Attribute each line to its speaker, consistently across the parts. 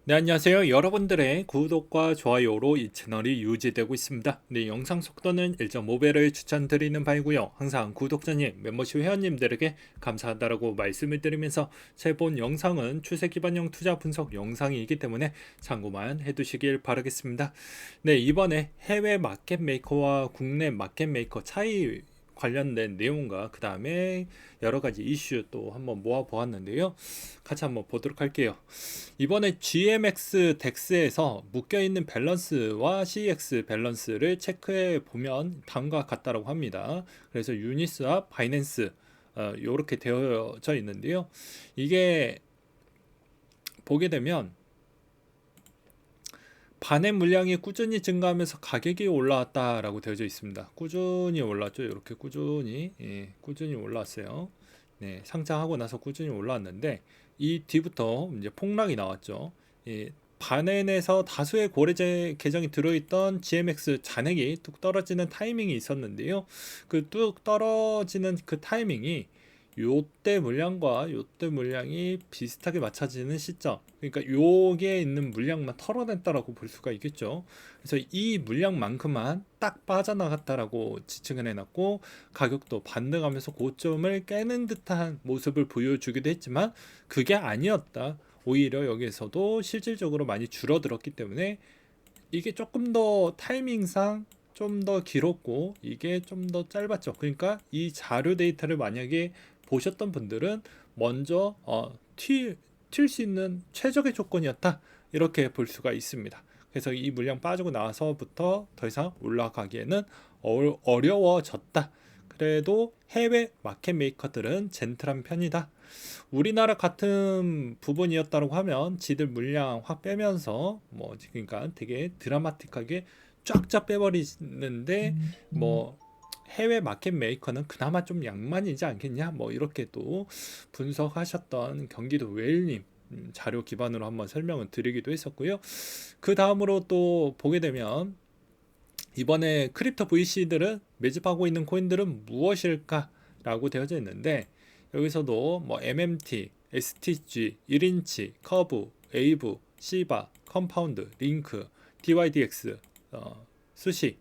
Speaker 1: 네, 안녕하세요. 여러분들의 구독과 좋아요로 이 채널이 유지되고 있습니다. 네, 영상 속도는 1.5배를 추천드리는 바이고요. 항상 구독자님, 멤버십 회원님들에게 감사하다라고 말씀을 드리면서 제 본 영상은 추세 기반형 투자 분석 영상이기 때문에 참고만 해두시길 바라겠습니다. 네, 이번에 해외 마켓 메이커와 국내 마켓 메이커 차이 관련된 내용과 그 다음에 여러 가지 이슈 또 한번 모아 보았는데요. 같이 한번 보도록 할게요. 이번에 GMX 덱스에서 묶여있는 밸런스와 CX 밸런스를 체크해 보면 다음과 같다고 합니다. 그래서 유니스와 바이낸스 이렇게 되어져 있는데요. 이게 보게 되면 반의 물량이 꾸준히 증가하면서 가격이 올라왔다라고 되어져 있습니다. 꾸준히 올랐죠. 이렇게 꾸준히 올랐어요. 네, 상장하고 나서 꾸준히 올라왔는데 이 뒤부터 이제 폭락이 나왔죠. 반엔에서 다수의 고래제 계정이 들어있던 GMX 잔액이 뚝 떨어지는 타이밍이 있었는데요. 그 뚝 떨어지는 그 타이밍이 요때 물량과 요때 물량이 비슷하게 맞춰지는 시점, 그러니까 요게 있는 물량만 털어냈다라고 볼 수가 있겠죠. 그래서 이 물량만큼만 딱 빠져나갔다라고 지칭을 해놨고, 가격도 반등하면서 고점을 깨는 듯한 모습을 보여주기도 했지만 그게 아니었다. 오히려 여기에서도 실질적으로 많이 줄어들었기 때문에 이게 조금 더 타이밍상 좀 더 길었고 이게 좀 더 짧았죠. 그러니까 이 자료 데이터를 만약에 보셨던 분들은 먼저 튈 수 있는 최적의 조건이었다, 이렇게 볼 수가 있습니다. 그래서 이 물량 빠지고 나서부터 더 이상 올라가기에는 어려워졌다. 그래도 해외 마켓 메이커들은 젠틀한 편이다. 우리나라 같은 부분이었다고 하면 지들 물량 확 빼면서 뭐 그러니까 되게 드라마틱하게 쫙쫙 빼버리는데, 뭐 해외 마켓 메이커는 그나마 좀 양만이지 않겠냐, 뭐 이렇게 또 분석하셨던 경기도 웨일님 자료 기반으로 한번 설명을 드리기도 했었고요. 그 다음으로 또 보게 되면 이번에 크립토 VC들은 매집하고 있는 코인들은 무엇일까 라고 되어져 있는데, 여기서도 뭐 MMT, STG, 1인치, 커브, 웨이브, 시바, 컴파운드, 링크, DYDX, 수시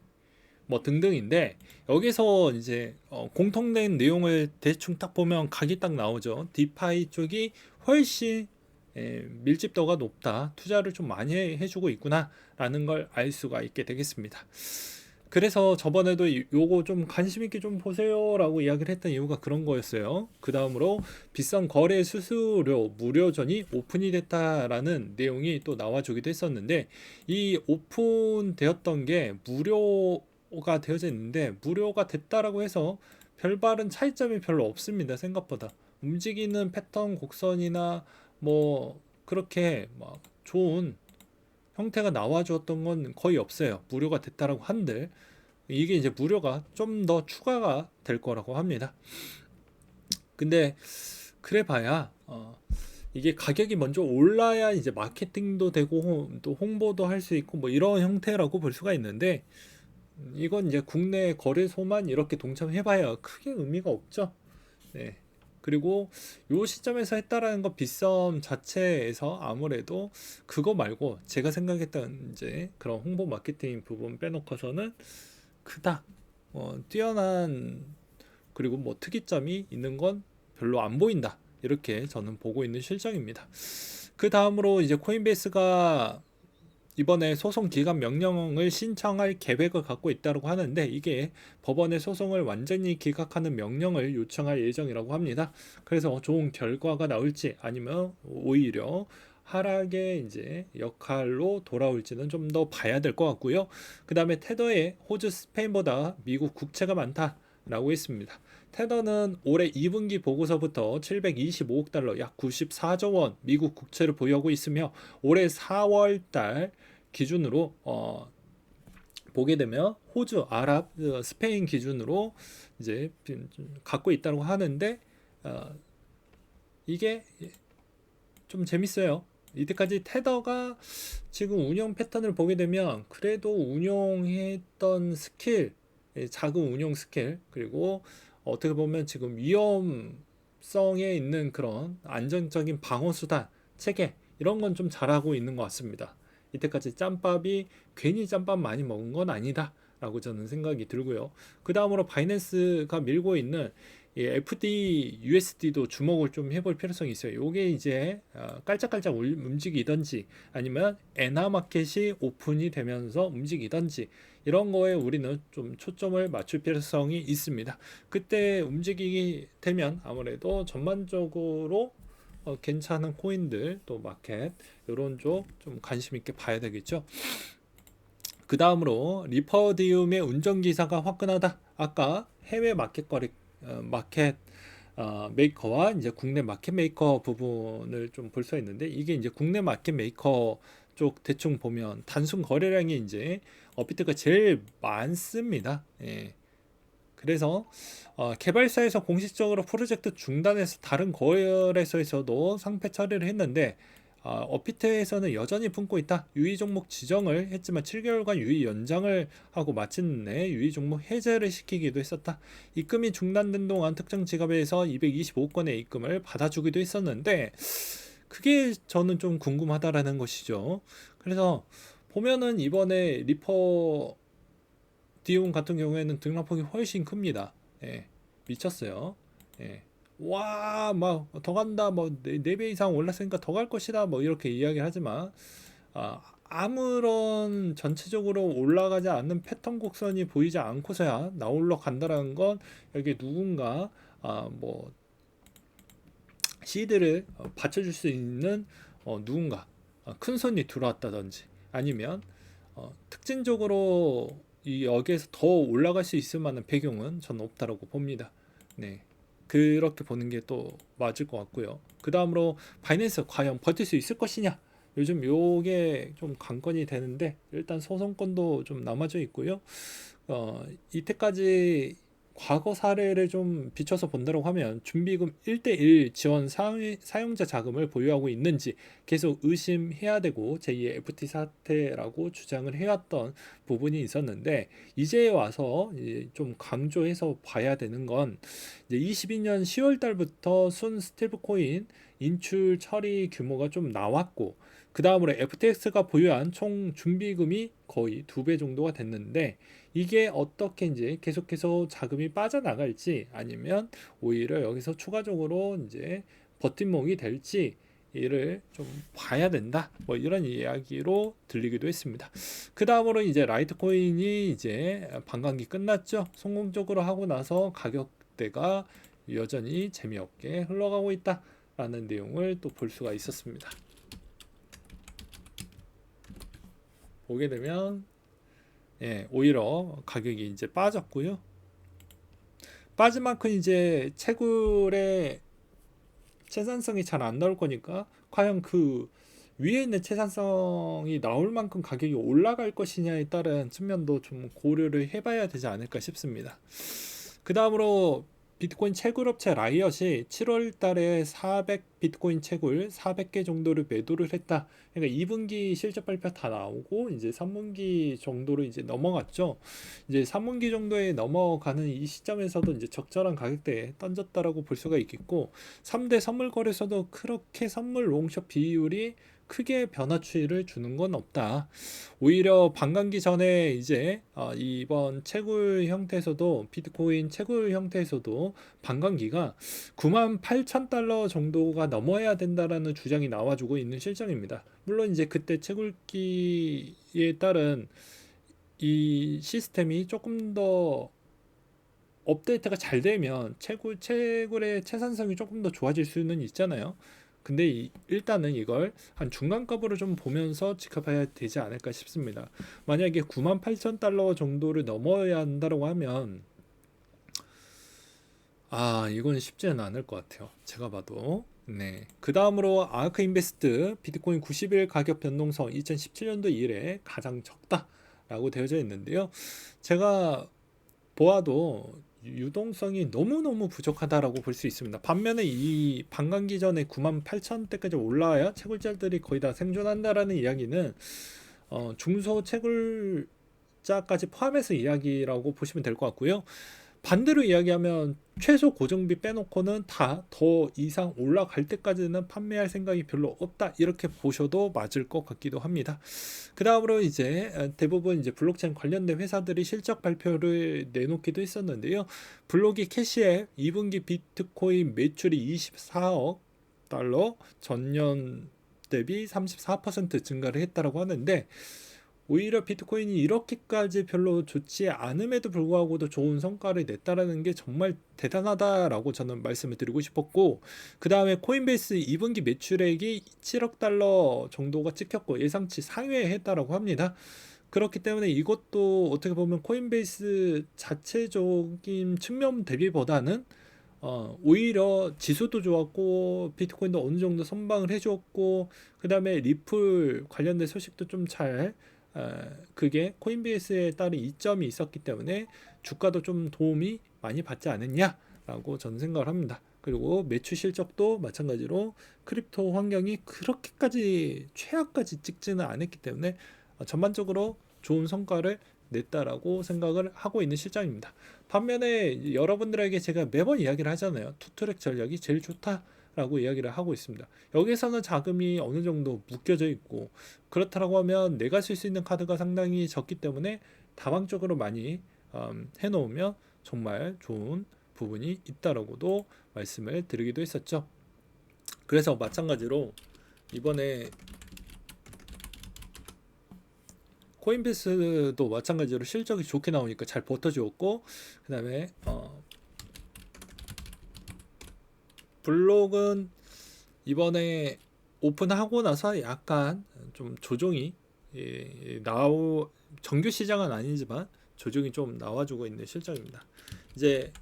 Speaker 1: 뭐 등등인데, 여기서 이제 공통된 내용을 대충 딱 보면 각이 딱 나오죠. 디파이 쪽이 훨씬 밀집도가 높다, 투자를 좀 많이 해주고 있구나 라는 걸 알 수가 있게 되겠습니다. 그래서 저번에도 요거 좀 관심 있게 좀 보세요 라고 이야기를 했던 이유가 그런 거였어요. 그 다음으로 비싼 거래 수수료 무료전이 오픈이 됐다라는 내용이 또 나와주기도 했었는데, 이 오픈되었던 게 무료가 되어져 있는데, 무료가 됐다라고 해서 별다른 차이점이 별로 없습니다. 생각보다 움직이는 패턴 곡선이나 뭐 그렇게 막 좋은 형태가 나와주었던 건 거의 없어요. 무료가 됐다라고 한들 이게 이제 무료가 좀 더 추가가 될 거라고 합니다. 근데 그래 봐야 이게 가격이 먼저 올라야 이제 마케팅도 되고 또 홍보도 할 수 있고 뭐 이런 형태라고 볼 수가 있는데, 이건 이제 국내 거래소만 이렇게 동참해봐야 크게 의미가 없죠. 네. 그리고 요 시점에서 했다라는 거 비썸 자체에서 아무래도 그거 말고 제가 생각했던 이제 그런 홍보 마케팅 부분 빼놓고서는 그닥 뛰어난, 그리고 뭐 특이점이 있는 건 별로 안 보인다, 이렇게 저는 보고 있는 실정입니다. 그 다음으로 이제 코인베이스가 이번에 소송 기각 명령을 신청할 계획을 갖고 있다고 하는데, 이게 법원의 소송을 완전히 기각하는 명령을 요청할 예정이라고 합니다. 그래서 좋은 결과가 나올지 아니면 오히려 하락의 이제 역할로 돌아올지는 좀 더 봐야 될 것 같고요. 그 다음에 테더에 호주 스페인보다 미국 국채가 많다라고 했습니다. 테더는 올해 2분기 보고서부터 725억 달러, 약 94조 원 미국 국채를 보유하고 있으며, 올해 4월 달 기준으로 보게 되면 호주, 아랍, 스페인 기준으로 이제 갖고 있다고 하는데, 어, 이게 좀 재밌어요. 이때까지 테더가 지금 운영 패턴을 보게 되면 그래도 운용했던 스킬, 작은 운용 스킬, 그리고 어떻게 보면 지금 위험성에 있는 그런 안정적인 방어 수단 체계, 이런 건 좀 잘하고 있는 것 같습니다. 이때까지 짬밥이 괜히 짬밥 많이 먹은 건 아니다 라고 저는 생각이 들고요. 그 다음으로 바이낸스가 밀고 있는 이 FD, USD도 주목을 좀 해볼 필요성이 있어요. 요게 이제 깔짝깔짝 움직이던지 아니면 엔화 마켓이 오픈이 되면서 움직이던지 이런 거에 우리는 좀 초점을 맞출 필요성이 있습니다. 그때 움직이게 되면 아무래도 전반적으로 괜찮은 코인들 또 마켓 이런 쪽 좀 관심 있게 봐야 되겠죠. 그 다음으로 리퍼디움의 운전기사가 화끈하다. 아까 해외 마켓 거래 마켓 메이커와 이제 국내 마켓 메이커 부분을 좀 볼 수 있는데 이게 이제 국내 마켓 메이커 쪽 대충 보면 단순 거래량이 이제 업비트가 제일 많습니다. 예. 그래서 개발사에서 공식적으로 프로젝트 중단해서 다른 거래소에서도 상패 처리를 했는데 업비트에서는 여전히 품고 있다. 유의 종목 지정을 했지만 7개월간 유의 연장을 하고 마침내 유의 종목 해제를 시키기도 했었다. 입금이 중단된 동안 특정 지갑에서 225건의 입금을 받아주기도 했었는데 그게 저는 좀 궁금하다라는 것이죠. 그래서 보면은 이번에 리퍼 디움 같은 경우에는 등락폭이 훨씬 큽니다. 예, 미쳤어요. 예. 와, 막 더 간다, 뭐 4배 이상 올랐으니까 더 갈 것이다, 뭐 이렇게 이야기를 하지만 아무런 전체적으로 올라가지 않는 패턴 곡선이 보이지 않고서야 나올러 간다라는 건 여기 누군가 뭐 시드를 받쳐줄 수 있는 누군가 큰 손이 들어왔다든지 아니면 특징적으로 이 여기에서 더 올라갈 수 있을 만한 배경은 저는 없다라고 봅니다. 네. 그렇게 보는 게 또 맞을 것 같고요. 그 다음으로 바이낸스 과연 버틸 수 있을 것이냐? 요즘 요게 좀 관건이 되는데 일단 소송권도 좀 남아져 있고요. 이때까지 과거 사례를 좀 비춰서 본다고 하면 준비금 1대1 지원 사용자 자금을 보유하고 있는지 계속 의심해야 되고 제2의 FT 사태라고 주장을 해왔던 부분이 있었는데 이제 와서 이제 좀 강조해서 봐야 되는 건 이제 22년 10월 달부터 순 스테이블 코인 인출 처리 규모가 좀 나왔고 그 다음으로 FTX가 보유한 총 준비금이 거의 2배 정도가 됐는데 이게 어떻게 이제 계속해서 자금이 빠져나갈지 아니면 오히려 여기서 추가적으로 이제 버팀목이 될지 이를 좀 봐야 된다. 뭐 이런 이야기로 들리기도 했습니다. 그 다음으로 이제 라이트코인이 이제 반감기 끝났죠. 성공적으로 하고 나서 가격대가 여전히 재미없게 흘러가고 있다라는 내용을 또 볼 수가 있었습니다. 보게 되면 오히려 가격이 이제 빠졌고요. 빠진 만큼 이제 채굴의 채산성이 잘 안 나올 거니까 과연 그 위에 있는 채산성이 나올 만큼 가격이 올라갈 것이냐에 따른 측면도 좀 고려를 해봐야 되지 않을까 싶습니다. 그 다음으로 비트코인 채굴업체 라이엇이 7월 달에 400 비트코인 채굴 400개 정도를 매도를 했다. 그러니까 2분기 실적 발표 다 나오고 이제 3분기 정도로 이제 넘어갔죠. 이제 3분기 정도에 넘어가는 이 시점에서도 이제 적절한 가격대에 던졌다라고 볼 수가 있겠고 3대 선물 거래소도 그렇게 선물 롱숏 비율이 크게 변화 추이를 주는 건 없다. 오히려 반감기 전에 이제 이번 채굴 형태에서도 비트코인 채굴 형태에서도 반감기가 98,000달러 정도가 넘어야 된다라는 주장이 나와주고 있는 실정입니다. 물론 이제 그때 채굴기에 따른 이 시스템이 조금 더 업데이트가 잘 되면 채굴의 채산성이 조금 더 좋아질 수는 있잖아요. 근데 일단은 이걸 한 중간값으로 좀 보면서 지켜봐야 되지 않을까 싶습니다. 만약에 98,000달러 정도를 넘어야 한다고 하면 이건 쉽지는 않을 것 같아요. 제가 봐도. 네. 그 다음으로 아크 인베스트 비트코인 90일 가격 변동성 2017년도 이래 가장 적다라고 되어져 있는데요. 제가 보아도 유동성이 너무너무 부족하다라고 볼 수 있습니다. 반면에 이 반감기 전에 98,000대까지 올라와야 채굴자들이 거의 다 생존한다라는 이야기는 중소 채굴자까지 포함해서 이야기라고 보시면 될 것 같고요. 반대로 이야기하면 최소 고정비 빼놓고는 다 더 이상 올라갈 때까지는 판매할 생각이 별로 없다, 이렇게 보셔도 맞을 것 같기도 합니다. 그 다음으로 이제 대부분 이제 블록체인 관련된 회사들이 실적 발표를 내놓기도 했었는데요. 블록이 캐시앱 2분기 비트코인 매출이 24억 달러, 전년 대비 34% 증가를 했다라고 하는데, 오히려 비트코인이 이렇게까지 별로 좋지 않음에도 불구하고도 좋은 성과를 냈다라는 게 정말 대단하다라고 저는 말씀을 드리고 싶었고, 그 다음에 코인베이스 2분기 매출액이 7억 달러 정도가 찍혔고 예상치 상회했다라고 합니다. 그렇기 때문에 이것도 어떻게 보면 코인베이스 자체적인 측면 대비보다는 오히려 지수도 좋았고 비트코인도 어느 정도 선방을 해줬고, 그 다음에 리플 관련된 소식도 좀 잘, 그게 코인베이스에 따른 이점이 있었기 때문에 주가도 좀 도움이 많이 받지 않았냐라고 저는 생각을 합니다. 그리고 매출 실적도 마찬가지로 크립토 환경이 그렇게까지 최악까지 찍지는 않았기 때문에 전반적으로 좋은 성과를 냈다라고 생각을 하고 있는 실정입니다. 반면에 여러분들에게 제가 매번 이야기를 하잖아요. 투트랙 전략이 제일 좋다라고 이야기를 하고 있습니다. 여기서는 자금이 어느 정도 묶여져 있고, 그렇다고 하면 내가 쓸 수 있는 카드가 상당히 적기 때문에 다방적으로 많이 해놓으면 정말 좋은 부분이 있다라고도 말씀을 드리기도 했었죠. 그래서 마찬가지로 이번에 코인베이스도 마찬가지로 실적이 좋게 나오니까 잘 버텨주었고, 그 다음에 블록은 이번에 오픈하고 나서 약간 좀 조정이 정규 시장은 아니지만 조정이 좀 나와주고 있는 실정입니다. 이제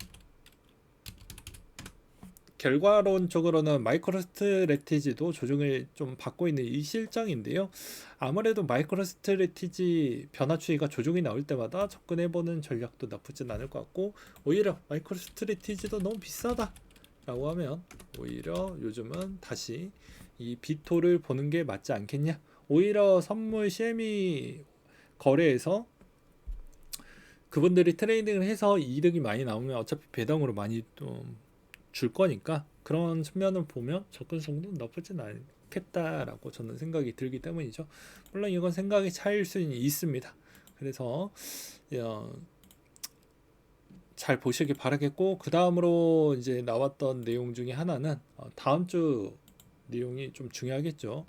Speaker 1: 결과론적으로는 마이크로스트래티지도 조정을 좀 받고 있는 이 실정인데요. 아무래도 마이크로스트래티지 변화 추이가 조정이 나올 때마다 접근해보는 전략도 나쁘진 않을 것 같고, 오히려 마이크로스트래티지도 너무 비싸다 라고 하면 오히려 요즘은 다시 이 비토를 보는 게 맞지 않겠냐. 오히려 선물 CME 거래에서 그분들이 트레이딩을 해서 이득이 많이 나오면 어차피 배당으로 많이 또 줄 거니까 그런 측면을 보면 접근성도 나쁘진 않겠다라고 저는 생각이 들기 때문이죠. 물론 이건 생각의 차이일 수는 있습니다. 그래서 잘 보시길 바라겠고, 그 다음으로 이제 나왔던 내용 중에 하나는 다음 주 내용이 좀 중요하겠죠.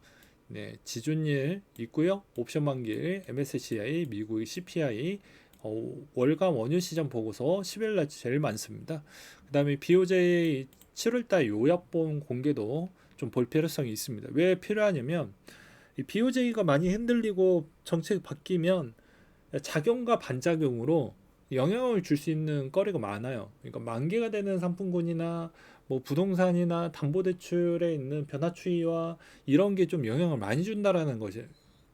Speaker 1: 네, 지준일 있고요. 옵션 만기일, MSCI, 미국의 CPI, 월감 원유 시장 보고서 10일 날 제일 많습니다. 그 다음에 BOJ 7월달 요약본 공개도 좀 볼 필요성이 있습니다. 왜 필요하냐면 이 BOJ가 많이 흔들리고 정책이 바뀌면 작용과 반작용으로 영향을 줄 수 있는 거리가 많아요. 그러니까 만기가 되는 상품군이나 뭐 부동산이나 담보대출에 있는 변화 추이와 이런 게 좀 영향을 많이 준다라는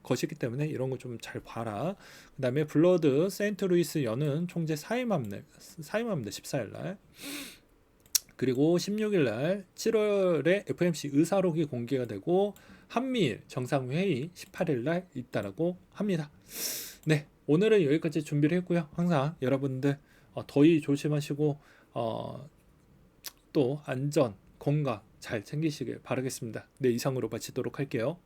Speaker 1: 것이기 때문에 이런 거 좀 잘 봐라. 그 다음에 블러드 세인트루이스 연은 총재 사임합니다. 14일 날. 그리고 16일 날 7월에 FMC 의사록이 공개가 되고 한미일 정상회의 18일 날 있다라고 합니다. 네, 오늘은 여기까지 준비를 했고요. 항상 여러분들 더위 조심하시고 또 안전, 건강 잘 챙기시길 바라겠습니다. 네, 이상으로 마치도록 할게요.